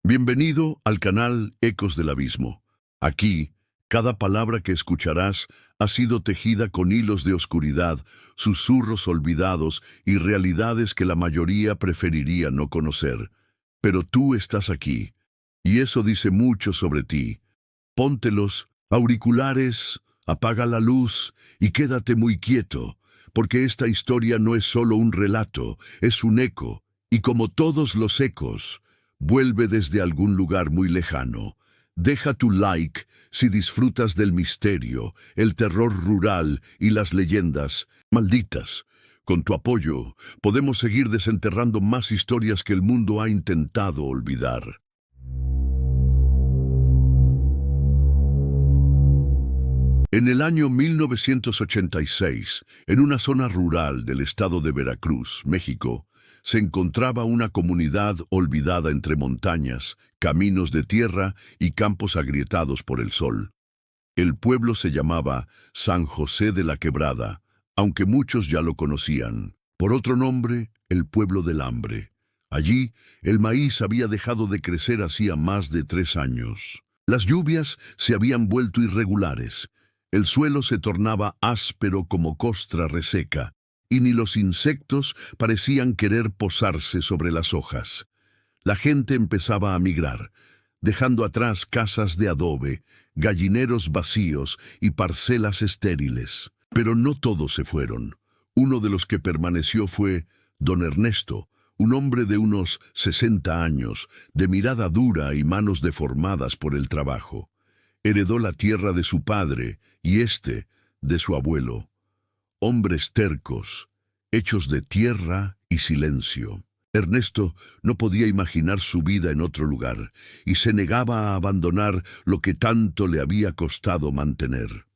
Bienvenido al canal Ecos del Abismo. Aquí, cada palabra que escucharás ha sido tejida con hilos de oscuridad, susurros olvidados y realidades que la mayoría preferiría no conocer. Pero tú estás aquí, y eso dice mucho sobre ti. Ponte los auriculares, apaga la luz y quédate muy quieto, porque esta historia no es solo un relato, es un eco, y como todos los ecos, vuelve desde algún lugar muy lejano. Deja tu like si disfrutas del misterio, el terror rural y las leyendas malditas. Con tu apoyo, podemos seguir desenterrando más historias que el mundo ha intentado olvidar. En el año 1986, en una zona rural del estado de Veracruz, México, se encontraba una comunidad olvidada entre montañas, caminos de tierra y campos agrietados por el sol. El pueblo se llamaba San José de la Quebrada, aunque muchos ya lo conocían. Por otro nombre, el pueblo del hambre. Allí, el maíz había dejado de crecer hacía más de 3 años. Las lluvias se habían vuelto irregulares. El suelo se tornaba áspero como costra reseca, y ni los insectos parecían querer posarse sobre las hojas. La gente empezaba a migrar, dejando atrás casas de adobe, gallineros vacíos y parcelas estériles. Pero no todos se fueron. Uno de los que permaneció fue don Ernesto, un hombre de unos 60 años, de mirada dura y manos deformadas por el trabajo. Heredó la tierra de su padre y de su abuelo. Hombres tercos, hechos de tierra y silencio. Ernesto no podía imaginar su vida en otro lugar y se negaba a abandonar lo que tanto le había costado mantener.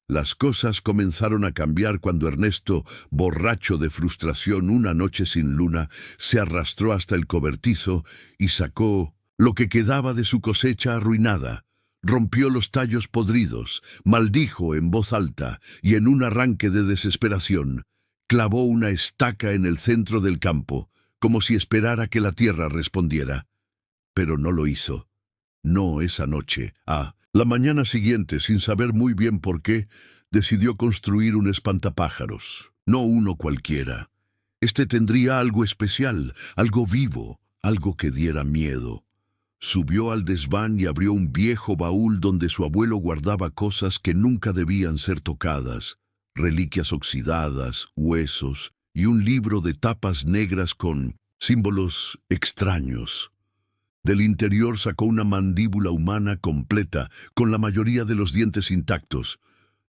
Las cosas comenzaron a cambiar cuando Ernesto, borracho de frustración una noche sin luna, se arrastró hasta el cobertizo y sacó lo que quedaba de su cosecha arruinada. Rompió los tallos podridos, maldijo en voz alta y en un arranque de desesperación, clavó una estaca en el centro del campo, como si esperara que la tierra respondiera. Pero no lo hizo. No esa noche. La mañana siguiente, sin saber muy bien por qué, decidió construir un espantapájaros. No uno cualquiera. Tendría algo especial, algo vivo, algo que diera miedo. Subió al desván y abrió un viejo baúl donde su abuelo guardaba cosas que nunca debían ser tocadas, reliquias oxidadas, huesos y un libro de tapas negras con símbolos extraños. Del interior sacó una mandíbula humana completa, con la mayoría de los dientes intactos.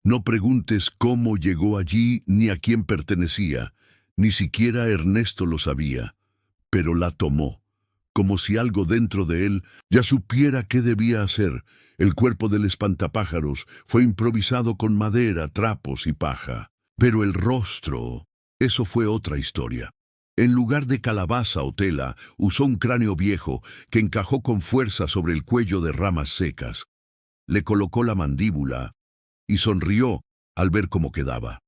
No preguntes cómo llegó allí ni a quién pertenecía, ni siquiera Ernesto lo sabía, pero la tomó. Como si algo dentro de él ya supiera qué debía hacer. El cuerpo del espantapájaros fue improvisado con madera, trapos y paja. Pero el rostro, eso fue otra historia. En lugar de calabaza o tela, usó un cráneo viejo que encajó con fuerza sobre el cuello de ramas secas. Le colocó la mandíbula y sonrió al ver cómo quedaba.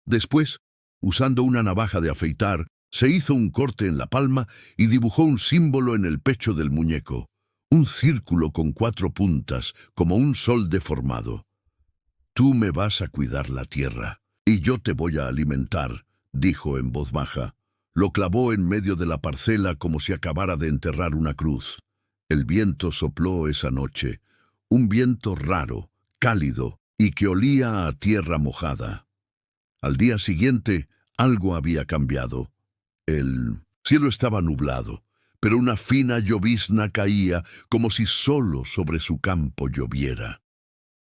Después, usando una navaja de afeitar, se hizo un corte en la palma y dibujó un símbolo en el pecho del muñeco, un círculo con 4 puntas, como un sol deformado. «Tú me vas a cuidar la tierra, y yo te voy a alimentar», dijo en voz baja. Lo clavó en medio de la parcela como si acabara de enterrar una cruz. El viento sopló esa noche, un viento raro, cálido, y que olía a tierra mojada. Al día siguiente, algo había cambiado. El cielo estaba nublado, pero una fina llovizna caía como si solo sobre su campo lloviera.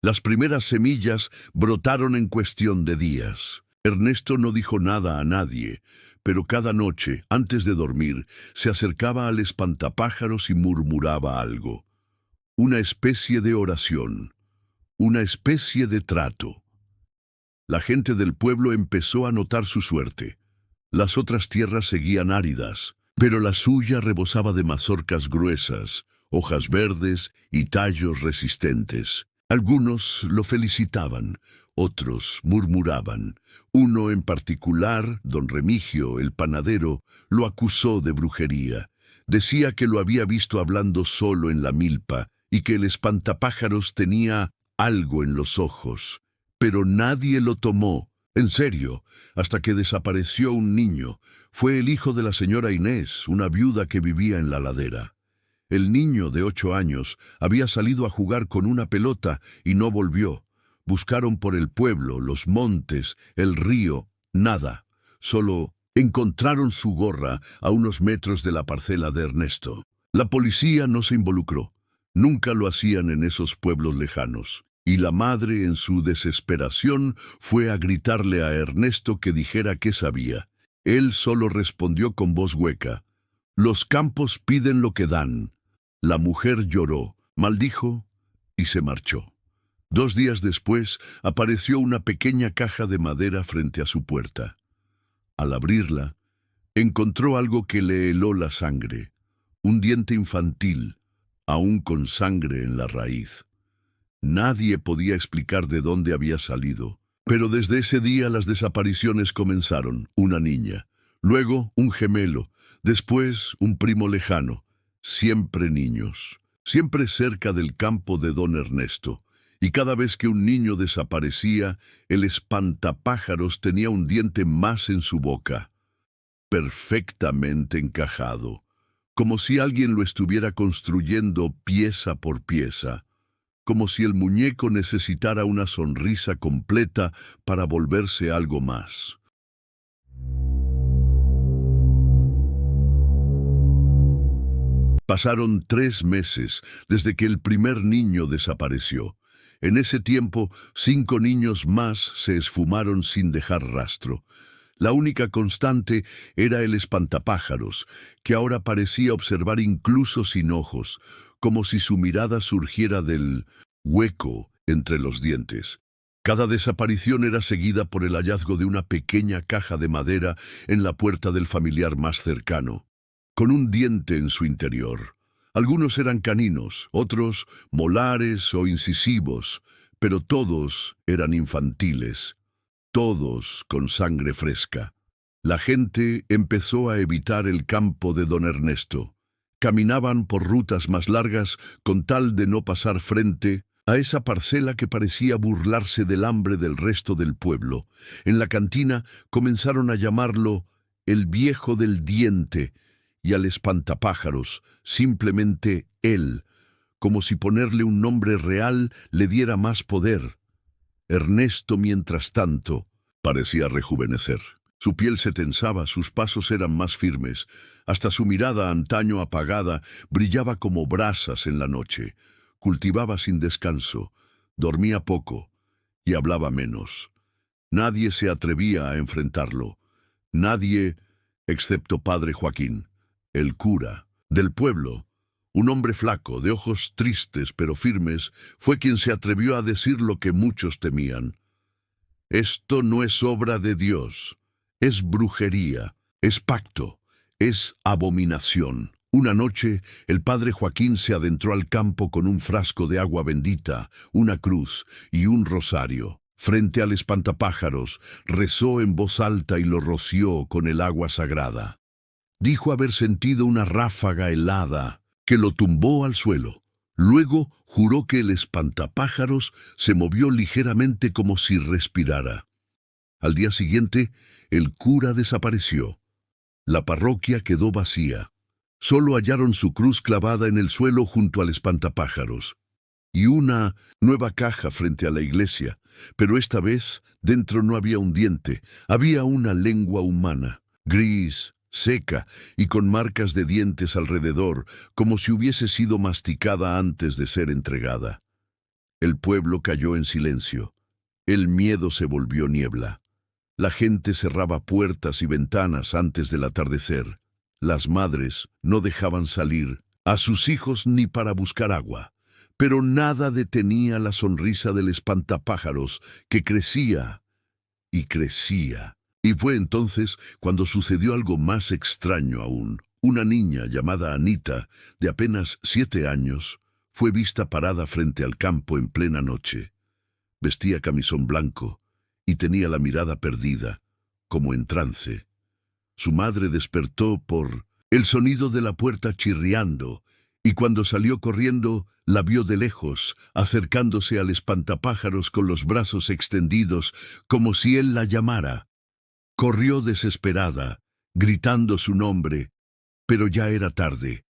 Las primeras semillas brotaron en cuestión de días. Ernesto no dijo nada a nadie, pero cada noche, antes de dormir, se acercaba al espantapájaros y murmuraba algo. Una especie de oración, una especie de trato. La gente del pueblo empezó a notar su suerte. Las otras tierras seguían áridas, pero la suya rebosaba de mazorcas gruesas, hojas verdes y tallos resistentes. Algunos lo felicitaban, otros murmuraban. Uno en particular, don Remigio, el panadero, lo acusó de brujería. Decía que lo había visto hablando solo en la milpa y que el espantapájaros tenía algo en los ojos, pero nadie lo tomó en serio hasta que desapareció un niño. Fue el hijo de la señora Inés, una viuda que vivía en la ladera. El niño de 8 años había salido a jugar con una pelota y no volvió. Buscaron por el pueblo, los montes, el río, nada. Solo encontraron su gorra a unos metros de la parcela de Ernesto. La policía no se involucró. Nunca lo hacían en esos pueblos lejanos. Y la madre, en su desesperación, fue a gritarle a Ernesto que dijera qué sabía. Él solo respondió con voz hueca: «Los campos piden lo que dan». La mujer lloró, maldijo y se marchó. 2 días después apareció una pequeña caja de madera frente a su puerta. Al abrirla, encontró algo que le heló la sangre, un diente infantil, aún con sangre en la raíz. Nadie podía explicar de dónde había salido, pero desde ese día las desapariciones comenzaron. Una niña, luego un gemelo, después un primo lejano, siempre niños, siempre cerca del campo de don Ernesto. Y cada vez que un niño desaparecía, el espantapájaros tenía un diente más en su boca, perfectamente encajado, como si alguien lo estuviera construyendo pieza por pieza, como si el muñeco necesitara una sonrisa completa para volverse algo más. Pasaron 3 meses desde que el primer niño desapareció. En ese tiempo, 5 niños más se esfumaron sin dejar rastro. La única constante era el espantapájaros, que ahora parecía observar incluso sin ojos, como si su mirada surgiera del hueco entre los dientes. Cada desaparición era seguida por el hallazgo de una pequeña caja de madera en la puerta del familiar más cercano, con un diente en su interior. Algunos eran caninos, otros molares o incisivos, pero todos eran infantiles, todos con sangre fresca. La gente empezó a evitar el campo de don Ernesto. Caminaban por rutas más largas con tal de no pasar frente a esa parcela que parecía burlarse del hambre del resto del pueblo. En la cantina comenzaron a llamarlo el viejo del diente, y al espantapájaros simplemente él, como si ponerle un nombre real le diera más poder. Ernesto, mientras tanto, parecía rejuvenecer. Su piel se tensaba, sus pasos eran más firmes, hasta su mirada antaño apagada brillaba como brasas en la noche. Cultivaba sin descanso, dormía poco y hablaba menos. Nadie se atrevía a enfrentarlo. Nadie, excepto padre Joaquín, el cura del pueblo. Un hombre flaco, de ojos tristes pero firmes, fue quien se atrevió a decir lo que muchos temían. Esto no es obra de Dios, es brujería, es pacto, es abominación. Una noche, el padre Joaquín se adentró al campo con un frasco de agua bendita, una cruz y un rosario. Frente al espantapájaros, rezó en voz alta y lo roció con el agua sagrada. Dijo haber sentido una ráfaga helada que lo tumbó al suelo. Luego juró que el espantapájaros se movió ligeramente como si respirara. Al día siguiente, el cura desapareció. La parroquia quedó vacía. Solo hallaron su cruz clavada en el suelo junto al espantapájaros y una nueva caja frente a la iglesia, pero esta vez dentro no había un diente, había una lengua humana, gris, seca y con marcas de dientes alrededor, como si hubiese sido masticada antes de ser entregada. El pueblo cayó en silencio. El miedo se volvió niebla. La gente cerraba puertas y ventanas antes del atardecer. Las madres no dejaban salir a sus hijos ni para buscar agua, pero nada detenía la sonrisa del espantapájaros, que crecía y crecía. Y fue entonces cuando sucedió algo más extraño aún. Una niña llamada Anita, de apenas 7 años, fue vista parada frente al campo en plena noche. Vestía camisón blanco y tenía la mirada perdida, como en trance. Su madre despertó por el sonido de la puerta chirriando, y cuando salió corriendo, la vio de lejos, acercándose al espantapájaros con los brazos extendidos, como si él la llamara. Corrió desesperada, gritando su nombre, pero ya era tarde.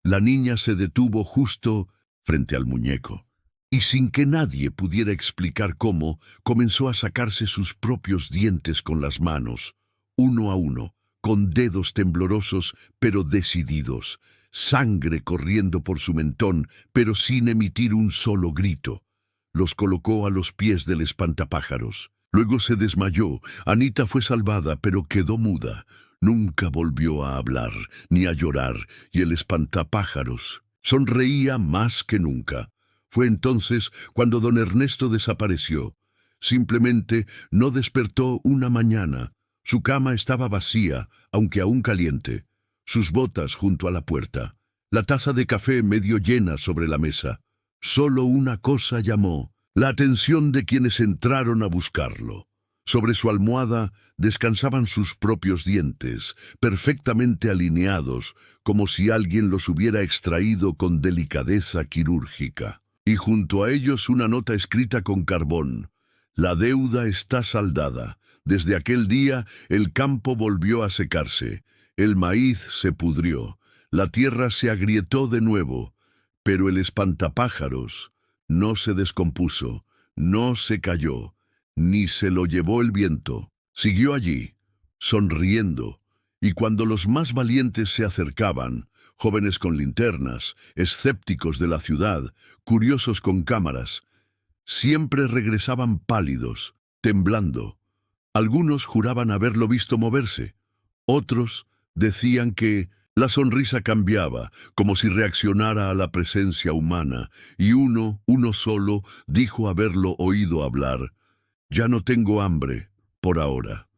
La niña se detuvo justo frente al muñeco, y sin que nadie pudiera explicar cómo, comenzó a sacarse sus propios dientes con las manos, uno a uno, con dedos temblorosos pero decididos, sangre corriendo por su mentón, pero sin emitir un solo grito. Los colocó a los pies del espantapájaros. Luego se desmayó. Anita fue salvada, pero quedó muda. Nunca volvió a hablar, ni a llorar, y el espantapájaros sonreía más que nunca. Fue entonces cuando don Ernesto desapareció. Simplemente no despertó una mañana. Su cama estaba vacía, aunque aún caliente. Sus botas junto a la puerta. La taza de café medio llena sobre la mesa. Solo una cosa llamó la atención de quienes entraron a buscarlo. Sobre su almohada descansaban sus propios dientes, perfectamente alineados, como si alguien los hubiera extraído con delicadeza quirúrgica. Y junto a ellos una nota escrita con carbón. La deuda está saldada. Desde aquel día el campo volvió a secarse. El maíz se pudrió. La tierra se agrietó de nuevo. Pero el espantapájaros no se descompuso, no se cayó, ni se lo llevó el viento. Siguió allí, sonriendo, y cuando los más valientes se acercaban, jóvenes con linternas, escépticos de la ciudad, curiosos con cámaras, siempre regresaban pálidos, temblando. Algunos juraban haberlo visto moverse, otros decían que la sonrisa cambiaba, como si reaccionara a la presencia humana, y uno solo, dijo haberlo oído hablar. Ya no tengo hambre, por ahora.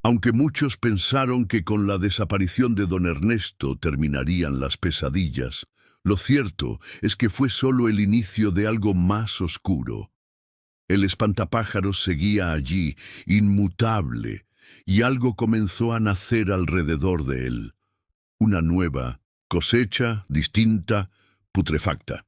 Aunque muchos pensaron que con la desaparición de don Ernesto terminarían las pesadillas, lo cierto es que fue solo el inicio de algo más oscuro. El espantapájaros seguía allí, inmutable, y algo comenzó a nacer alrededor de él. Una nueva cosecha, distinta, putrefacta.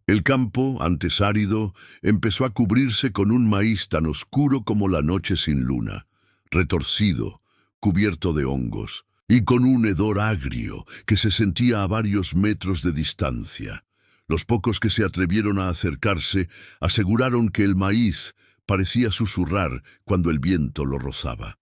El campo, antes árido, empezó a cubrirse con un maíz tan oscuro como la noche sin luna, retorcido, cubierto de hongos, y con un hedor agrio que se sentía a varios metros de distancia. Los pocos que se atrevieron a acercarse aseguraron que el maíz parecía susurrar cuando el viento lo rozaba.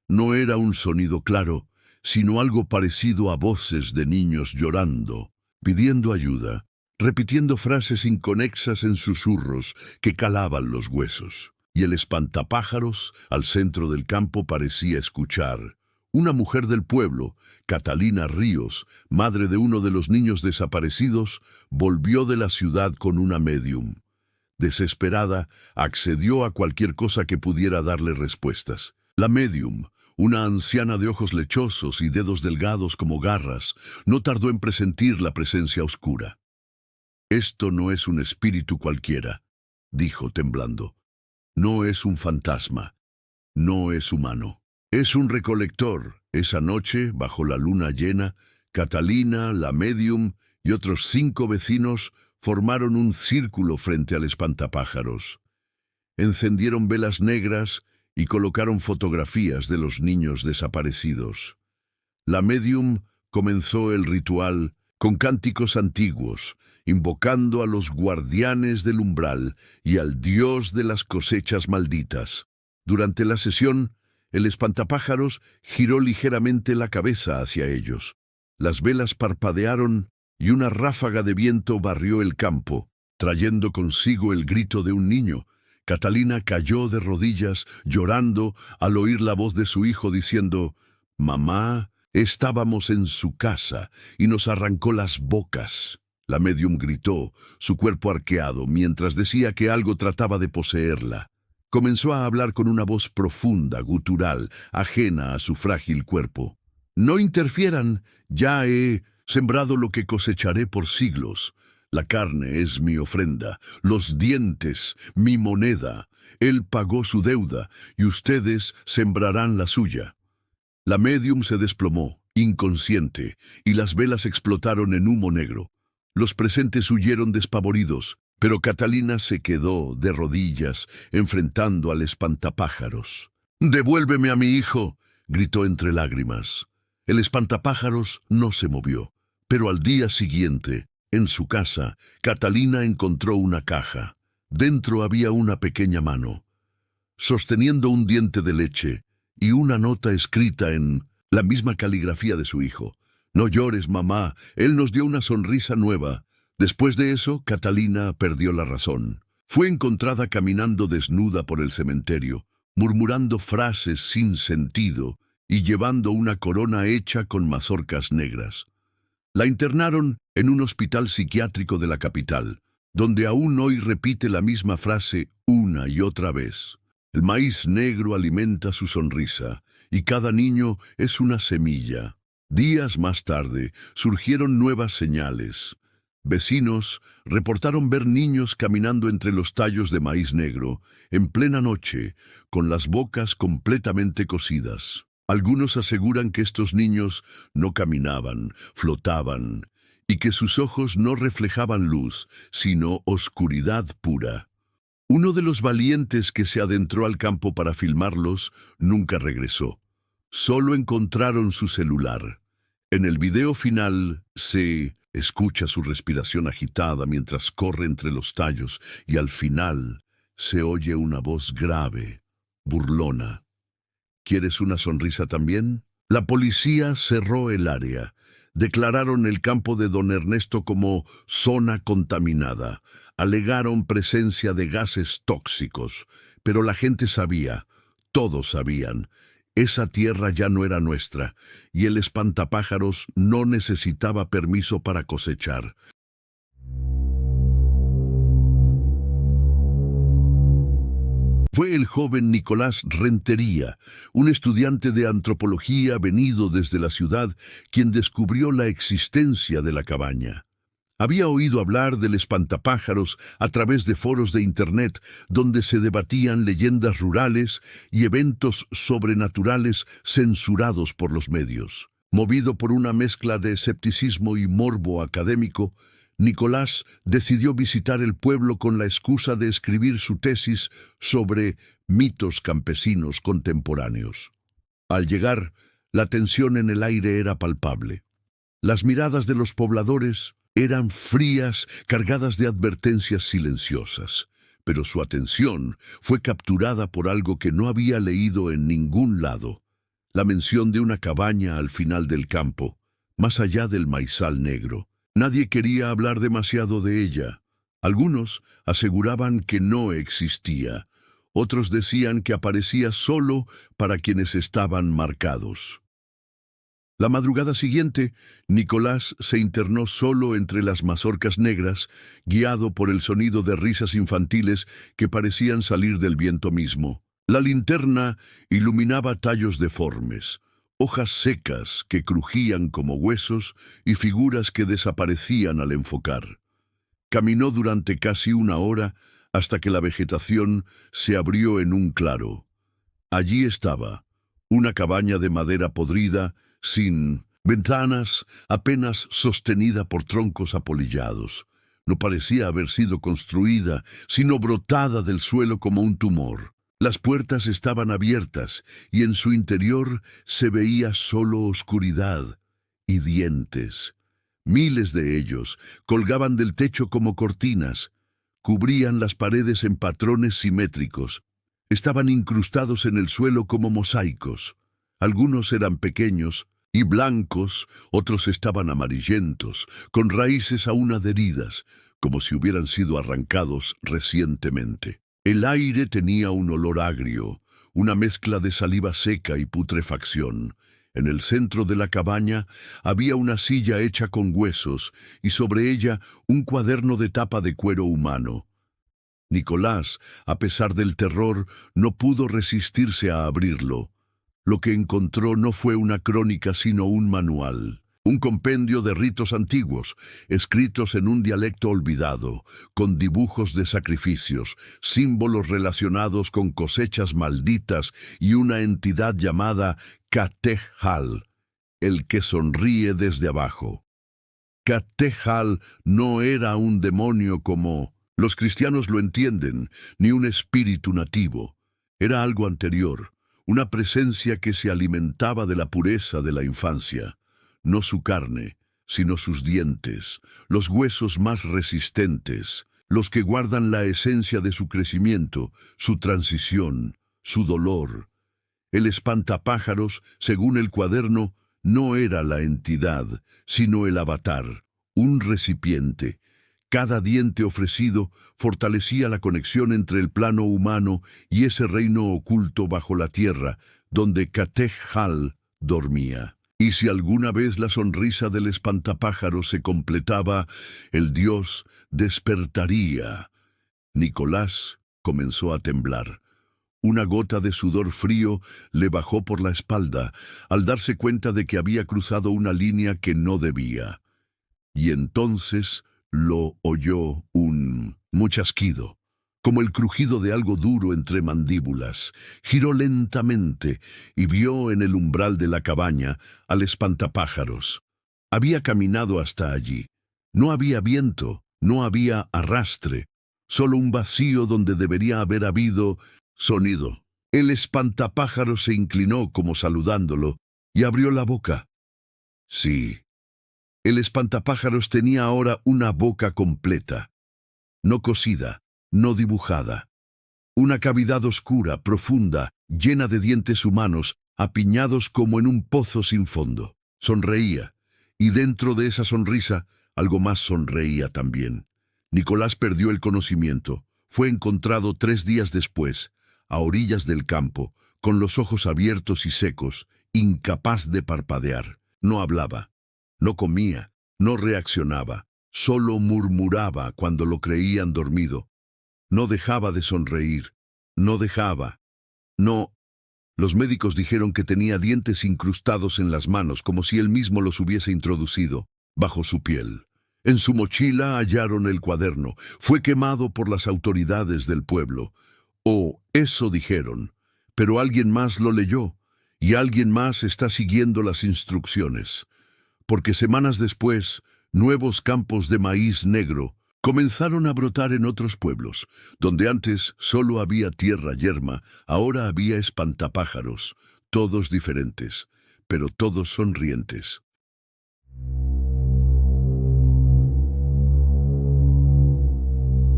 No era un sonido claro, sino algo parecido a voces de niños llorando, pidiendo ayuda, repitiendo frases inconexas en susurros que calaban los huesos. Y el espantapájaros, al centro del campo, parecía escuchar. Una mujer del pueblo, Catalina Ríos, madre de uno de los niños desaparecidos, volvió de la ciudad con una médium. Desesperada, accedió a cualquier cosa que pudiera darle respuestas. La médium, una anciana de ojos lechosos y dedos delgados como garras, no tardó en presentir la presencia oscura. «Esto no es un espíritu cualquiera», dijo temblando. «No es un fantasma. No es humano. Es un recolector». Esa noche, bajo la luna llena, Catalina, la médium y otros 5 vecinos formaron un círculo frente al espantapájaros. Encendieron velas negras y colocaron fotografías de los niños desaparecidos. La médium comenzó el ritual con cánticos antiguos, invocando a los guardianes del umbral y al dios de las cosechas malditas. Durante la sesión, el espantapájaros giró ligeramente la cabeza hacia ellos. Las velas parpadearon y una ráfaga de viento barrió el campo, trayendo consigo el grito de un niño. Catalina cayó de rodillas, llorando, al oír la voz de su hijo diciendo: «Mamá, estábamos en su casa y nos arrancó las bocas». La médium gritó, su cuerpo arqueado, mientras decía que algo trataba de poseerla. Comenzó a hablar con una voz profunda, gutural, ajena a su frágil cuerpo. «No interfieran, ya he sembrado lo que cosecharé por siglos. La carne es mi ofrenda, los dientes mi moneda. Él pagó su deuda y ustedes sembrarán la suya. La médium se desplomó, inconsciente, y las velas explotaron en humo negro. Los presentes huyeron despavoridos, pero Catalina se quedó de rodillas, enfrentando al espantapájaros. «¡Devuélveme a mi hijo!», gritó entre lágrimas. El espantapájaros no se movió, pero al día siguiente, en su casa, Catalina encontró una caja. Dentro había una pequeña mano, sosteniendo un diente de leche y una nota escrita en la misma caligrafía de su hijo. «No llores, mamá, él nos dio una sonrisa nueva». Después de eso, Catalina perdió la razón. Fue encontrada caminando desnuda por el cementerio, murmurando frases sin sentido y llevando una corona hecha con mazorcas negras. La internaron en un hospital psiquiátrico de la capital, donde aún hoy repite la misma frase una y otra vez. El maíz negro alimenta su sonrisa, y cada niño es una semilla. Días más tarde surgieron nuevas señales. Vecinos reportaron ver niños caminando entre los tallos de maíz negro, en plena noche, con las bocas completamente cocidas. Algunos aseguran que estos niños no caminaban, flotaban, y que sus ojos no reflejaban luz, sino oscuridad pura. Uno de los valientes que se adentró al campo para filmarlos nunca regresó. Solo encontraron su celular. En el video final se escucha su respiración agitada mientras corre entre los tallos y al final se oye una voz grave, burlona. ¿Quieres una sonrisa también? La policía cerró el área. Declararon el campo de don Ernesto como zona contaminada. Alegaron presencia de gases tóxicos. Pero la gente sabía, todos sabían, esa tierra ya no era nuestra, y el espantapájaros no necesitaba permiso para cosechar. Fue el joven Nicolás Rentería, un estudiante de antropología venido desde la ciudad, quien descubrió la existencia de la cabaña. Había oído hablar del espantapájaros a través de foros de Internet donde se debatían leyendas rurales y eventos sobrenaturales censurados por los medios. Movido por una mezcla de escepticismo y morbo académico, Nicolás decidió visitar el pueblo con la excusa de escribir su tesis sobre mitos campesinos contemporáneos. Al llegar, la tensión en el aire era palpable. Las miradas de los pobladores eran frías, cargadas de advertencias silenciosas, pero su atención fue capturada por algo que no había leído en ningún lado: la mención de una cabaña al final del campo, más allá del maizal negro. Nadie quería hablar demasiado de ella. Algunos aseguraban que no existía, otros decían que aparecía solo para quienes estaban marcados. La madrugada siguiente, Nicolás se internó solo entre las mazorcas negras, guiado por el sonido de risas infantiles que parecían salir del viento mismo. La linterna iluminaba tallos deformes, hojas secas que crujían como huesos y figuras que desaparecían al enfocar. Caminó durante casi una hora hasta que la vegetación se abrió en un claro. Allí estaba, una cabaña de madera podrida, sin ventanas, apenas sostenida por troncos apolillados. No parecía haber sido construida, sino brotada del suelo como un tumor. Las puertas estaban abiertas y en su interior se veía solo oscuridad y dientes. Miles de ellos colgaban del techo como cortinas, cubrían las paredes en patrones simétricos, estaban incrustados en el suelo como mosaicos. Algunos eran pequeños y blancos, otros estaban amarillentos, con raíces aún adheridas, como si hubieran sido arrancados recientemente. El aire tenía un olor agrio, una mezcla de saliva seca y putrefacción. En el centro de la cabaña había una silla hecha con huesos y sobre ella un cuaderno de tapa de cuero humano. Nicolás, a pesar del terror, no pudo resistirse a abrirlo. Lo que encontró no fue una crónica sino un un compendio de ritos antiguos, escritos en un dialecto olvidado, con dibujos de sacrificios, símbolos relacionados con cosechas malditas y una entidad llamada Katejal, el que sonríe desde abajo. Katejal no era un demonio como los cristianos lo entienden, ni un espíritu nativo. Era algo anterior, una presencia que se alimentaba de la pureza de la infancia. No su carne, sino sus dientes, los huesos más resistentes, los que guardan la esencia de su crecimiento, su transición, su dolor. El espantapájaros, según el cuaderno, no era la entidad, sino el avatar, un recipiente. Cada diente ofrecido fortalecía la conexión entre el plano humano y ese reino oculto bajo la tierra, donde Katejal dormía. Y si alguna vez la sonrisa del espantapájaro se completaba, el dios despertaría. Nicolás comenzó a temblar. Una gota de sudor frío le bajó por la espalda al darse cuenta de que había cruzado una línea que no debía. Y entonces lo oyó un chasquido, como el crujido de algo duro entre mandíbulas. Giró lentamente y vio en el umbral de la cabaña al espantapájaros. Había caminado hasta allí. No había viento, no había arrastre, solo un vacío donde debería haber habido sonido. El espantapájaros se inclinó como saludándolo y abrió la boca. Sí. El espantapájaros tenía ahora una boca completa, no cosida, no dibujada. Una cavidad oscura, profunda, llena de dientes humanos, apiñados como en un pozo sin fondo. Sonreía, y dentro de esa sonrisa, algo más sonreía también. Nicolás perdió el conocimiento. Fue encontrado 3 días después, a orillas del campo, con los ojos abiertos y secos, incapaz de parpadear. No hablaba. No comía, no reaccionaba, solo murmuraba cuando lo creían dormido. No dejaba de sonreír, no dejaba. No. Los médicos dijeron que tenía dientes incrustados en las manos, como si él mismo los hubiese introducido bajo su piel. En su mochila hallaron el cuaderno. Fue quemado por las autoridades del pueblo. Oh, eso dijeron. Pero alguien más lo leyó, y alguien más está siguiendo las instrucciones. Porque semanas después, nuevos campos de maíz negro comenzaron a brotar en otros pueblos. Donde antes solo había tierra yerma, ahora había espantapájaros, todos diferentes, pero todos sonrientes.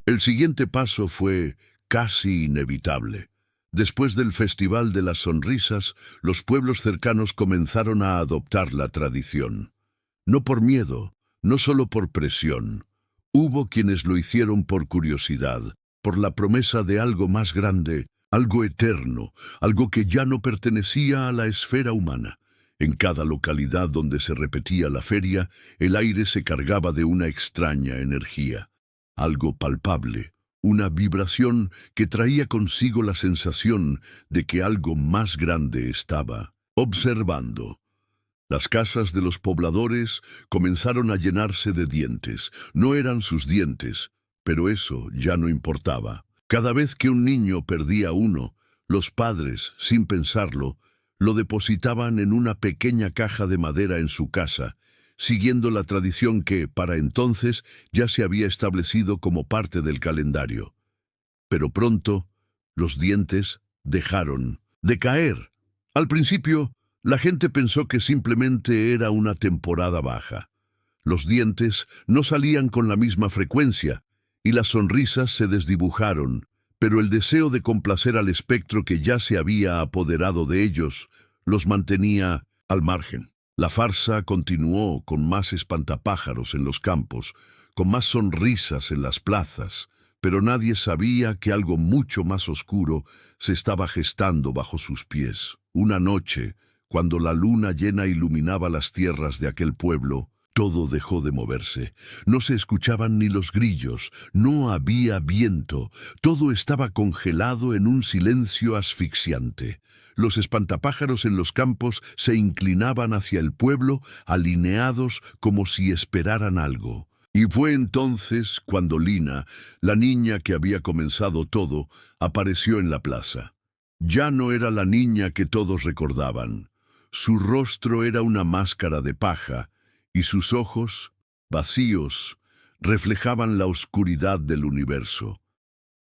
El siguiente paso fue casi inevitable. Después del Festival de las Sonrisas, los pueblos cercanos comenzaron a adoptar la tradición. No por miedo, no solo por presión. Hubo quienes lo hicieron por curiosidad, por la promesa de algo más grande, algo eterno, algo que ya no pertenecía a la esfera humana. En cada localidad donde se repetía la feria, el aire se cargaba de una extraña energía, algo palpable, una vibración que traía consigo la sensación de que algo más grande estaba observando. Las casas de los pobladores comenzaron a llenarse de dientes. No eran sus dientes, pero eso ya no importaba. Cada vez que un niño perdía uno, los padres, sin pensarlo, lo depositaban en una pequeña caja de madera en su casa, siguiendo la tradición que, para entonces, ya se había establecido como parte del calendario. Pero pronto, los dientes dejaron de caer. Al principio, la gente pensó que simplemente era una temporada baja. Los dientes no salían con la misma frecuencia y las sonrisas se desdibujaron, pero el deseo de complacer al espectro que ya se había apoderado de ellos los mantenía al margen. La farsa continuó con más espantapájaros en los campos, con más sonrisas en las plazas, pero nadie sabía que algo mucho más oscuro se estaba gestando bajo sus pies. Una noche, cuando la luna llena iluminaba las tierras de aquel pueblo, Todo dejó de moverse. No se escuchaban ni los grillos, no había viento. Todo estaba congelado en un silencio asfixiante. Los espantapájaros en los campos se inclinaban hacia el pueblo, alineados como si esperaran algo. Y fue entonces cuando Lina, la niña que había comenzado todo, apareció en la plaza. Ya no era la niña que todos recordaban. Su rostro era una máscara de paja, y sus ojos, vacíos, reflejaban la oscuridad del universo.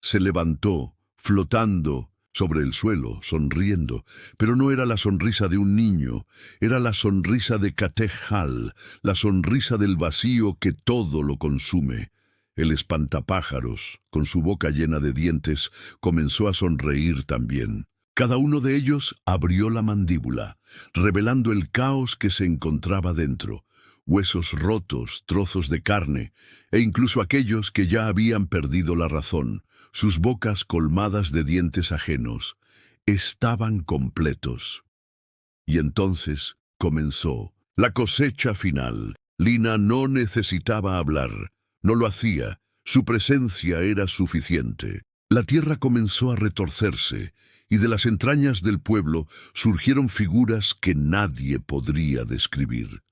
Se levantó, flotando sobre el suelo, sonriendo, pero no era la sonrisa de un niño, era la sonrisa de Katej-Hal, la sonrisa del vacío que todo lo consume. El espantapájaros, con su boca llena de dientes, comenzó a sonreír también. Cada uno de ellos abrió la mandíbula, revelando el caos que se encontraba dentro. Huesos rotos, trozos de carne, e incluso aquellos que ya habían perdido la razón, sus bocas colmadas de dientes ajenos, estaban completos. Y entonces comenzó la cosecha final. Lina no necesitaba hablar, no lo hacía, su presencia era suficiente. La tierra comenzó a retorcerse, y de las entrañas del pueblo surgieron figuras que nadie podría describir.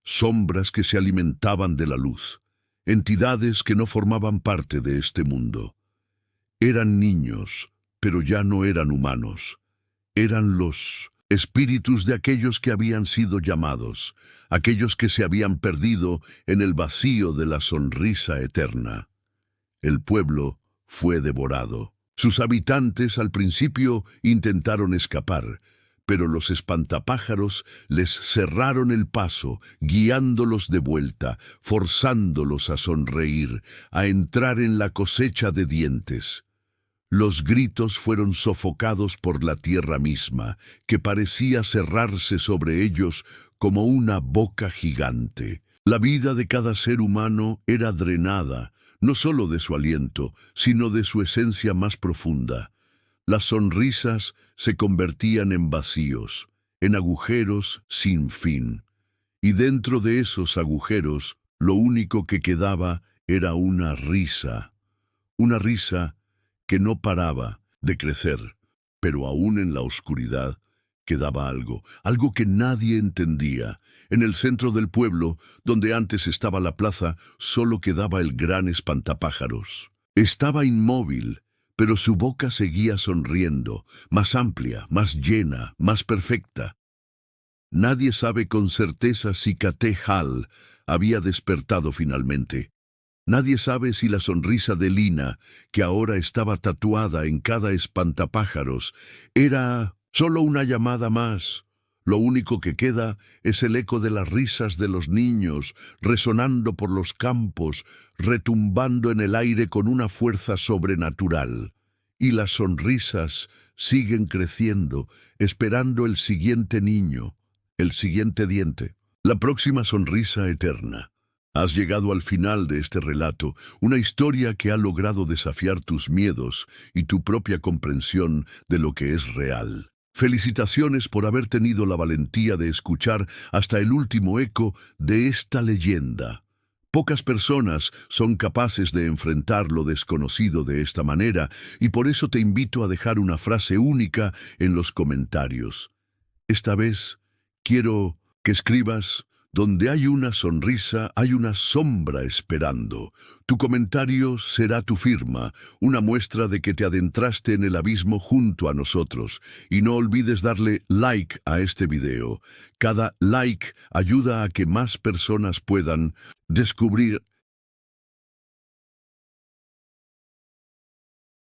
Sombras que se alimentaban de la luz, entidades que no formaban parte de este mundo. Eran niños, pero ya no eran humanos. Eran los espíritus de aquellos que habían sido llamados, aquellos que se habían perdido en el vacío de la sonrisa eterna. El pueblo fue devorado. Sus habitantes al principio intentaron escapar, pero los espantapájaros les cerraron el paso, guiándolos de vuelta, forzándolos a sonreír, a entrar en la cosecha de dientes. Los gritos fueron sofocados por la tierra misma, que parecía cerrarse sobre ellos como una boca gigante. La vida de cada ser humano era drenada, no solo de su aliento, sino de su esencia más profunda. Las sonrisas se convertían en vacíos, en agujeros sin fin. Y dentro de esos agujeros, lo único que quedaba era una risa que no paraba de crecer, pero aún en la oscuridad quedaba algo que nadie entendía. En el centro del pueblo, donde antes estaba la plaza, solo quedaba el gran espantapájaros. Estaba inmóvil, pero su boca seguía sonriendo, más amplia, más llena, más perfecta. Nadie sabe con certeza si Katej-Hal había despertado finalmente. Nadie sabe si la sonrisa de Lina, que ahora estaba tatuada en cada espantapájaros, era solo una llamada más. Lo único que queda es el eco de las risas de los niños, resonando por los campos, retumbando en el aire con una fuerza sobrenatural. Y las sonrisas siguen creciendo, esperando el siguiente niño, el siguiente diente, la próxima sonrisa eterna. Has llegado al final de este relato, una historia que ha logrado desafiar tus miedos y tu propia comprensión de lo que es real. Felicitaciones por haber tenido la valentía de escuchar hasta el último eco de esta leyenda. Pocas personas son capaces de enfrentar lo desconocido de esta manera, y por eso te invito a dejar una frase única en los comentarios. Esta vez quiero que escribas: donde hay una sonrisa, hay una sombra esperando. Tu comentario será tu firma, una muestra de que te adentraste en el abismo junto a nosotros. Y no olvides darle like a este video. Cada like ayuda a que más personas puedan descubrir